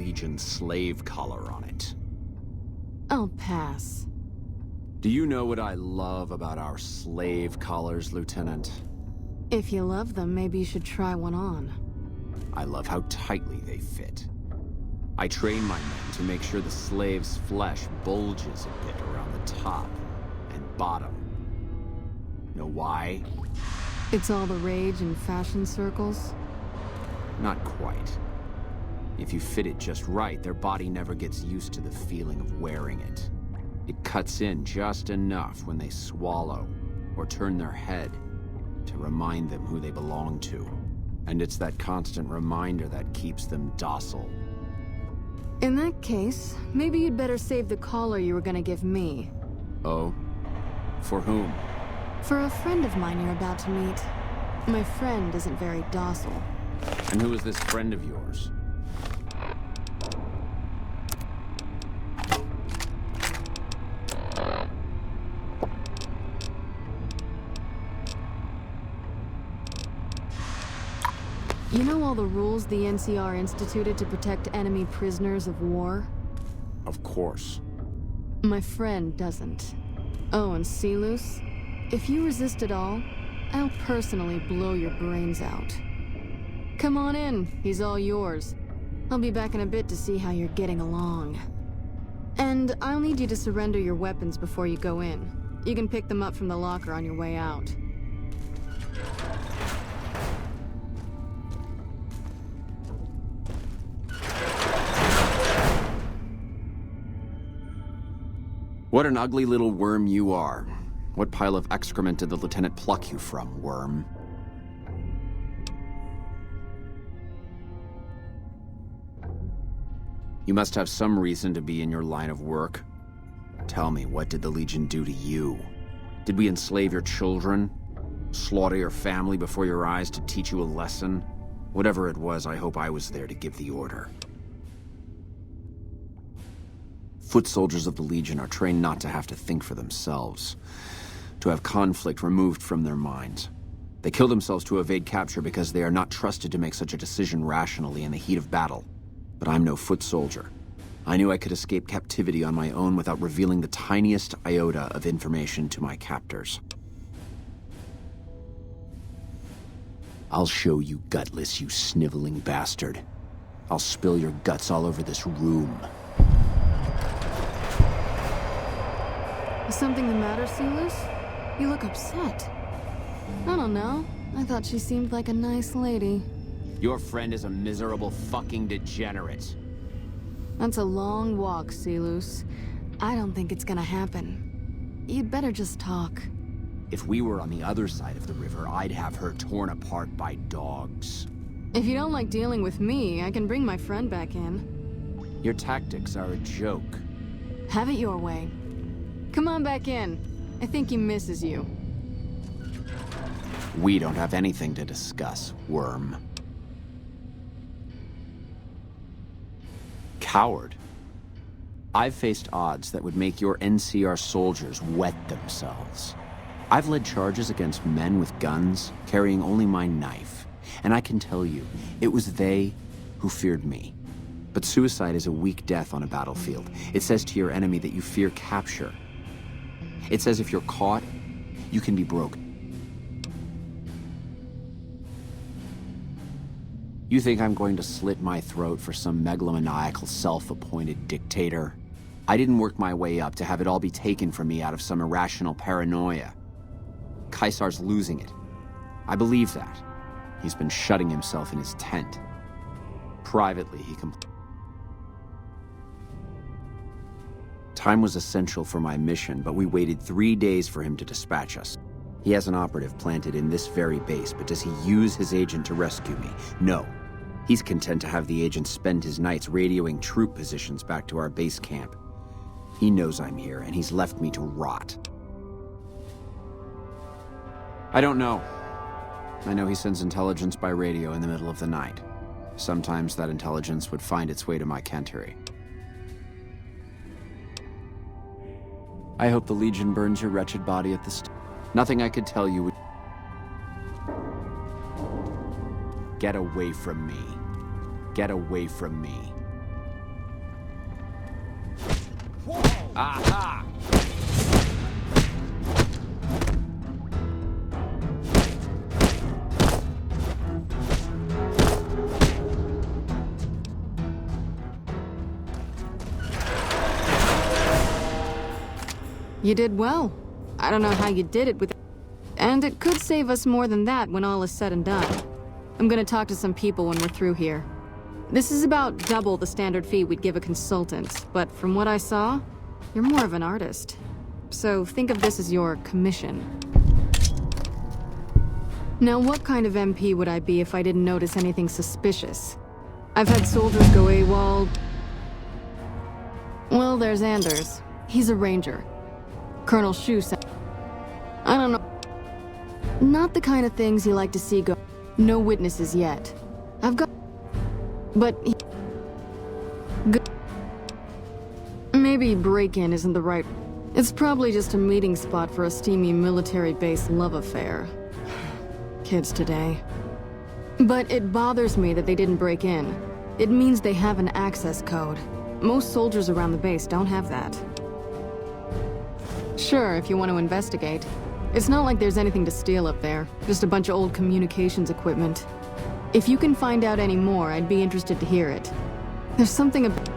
Legion slave collar on it. I'll pass. Do you know what I love about our slave collars, Lieutenant? If you love them, maybe you should try one on. I love how tightly they fit. I train my men to make sure the slave's flesh bulges a bit around the top and bottom. Know why? It's all the rage in fashion circles? Not quite. If you fit it just right, their body never gets used to the feeling of wearing it. It cuts in just enough when they swallow or turn their head to remind them who they belong to. And it's that constant reminder that keeps them docile. In that case, maybe you'd better save the collar you were gonna give me. Oh? For whom? For a friend of mine you're about to meet. My friend isn't very docile. And who is this friend of yours? You know all the rules the NCR instituted to protect enemy prisoners of war? Of course. My friend doesn't. Oh, and Silus, if you resist at all, I'll personally blow your brains out. Come on in, he's all yours. I'll be back in a bit to see how you're getting along. And I'll need you to surrender your weapons before you go in. You can pick them up from the locker on your way out. What an ugly little worm you are. What pile of excrement did the lieutenant pluck you from, worm? You must have some reason to be in your line of work. Tell me, what did the Legion do to you? Did we enslave your children? Slaughter your family before your eyes to teach you a lesson? Whatever it was, I hope I was there to give the order. Foot soldiers of the Legion are trained not to have to think for themselves, to have conflict removed from their minds. They kill themselves to evade capture because they are not trusted to make such a decision rationally in the heat of battle. But I'm no foot soldier. I knew I could escape captivity on my own without revealing the tiniest iota of information to my captors. I'll show you, gutless, you sniveling bastard. I'll spill your guts all over this room. Is something the matter, Silus? You look upset. I don't know. I thought she seemed like a nice lady. Your friend is a miserable fucking degenerate. That's a long walk, Silus. I don't think it's gonna happen. You'd better just talk. If we were on the other side of the river, I'd have her torn apart by dogs. If you don't like dealing with me, I can bring my friend back in. Your tactics are a joke. Have it your way. Come on back in. I think he misses you. We don't have anything to discuss, worm. Coward. I've faced odds that would make your NCR soldiers wet themselves. I've led charges against men with guns, carrying only my knife. And I can tell you, it was they who feared me. But suicide is a weak death on a battlefield. It says to your enemy that you fear capture. It says if you're caught, you can be broken. You think I'm going to slit my throat for some megalomaniacal self-appointed dictator? I didn't work my way up to have it all be taken from me out of some irrational paranoia. Caesar's losing it. I believe that. He's been shutting himself in his tent. Privately, he Time was essential for my mission, but we waited 3 days for him to dispatch us. He has an operative planted in this very base, but does he use his agent to rescue me? No. He's content to have the agent spend his nights radioing troop positions back to our base camp. He knows I'm here, and he's left me to rot. I don't know. I know he sends intelligence by radio in the middle of the night. Sometimes that intelligence would find its way to my cantery. I hope the Legion burns your wretched body at the stake. Nothing I could tell you would... Get away from me. Get away from me. Aha! You did well. I don't know how you did it with... And it could save us more than that when all is said and done. I'm gonna talk to some people when we're through here. This is about double the standard fee we'd give a consultant, but from what I saw, you're more of an artist. So think of this as your commission. Now, what kind of MP would I be if I didn't notice anything suspicious? I've had soldiers go AWOL. Well, there's Anders. He's a ranger. Colonel Shu said... I don't know. Not the kind of things you like to see go... No witnesses yet. I've got... But... Maybe break-in isn't the right... It's probably just a meeting spot for a steamy military base love affair. Kids today. But it bothers me that they didn't break in. It means they have an access code. Most soldiers around the base don't have that. Sure, if you want to investigate. It's not like there's anything to steal up there. Just a bunch of old communications equipment. If you can find out any more, I'd be interested to hear it. There's something about...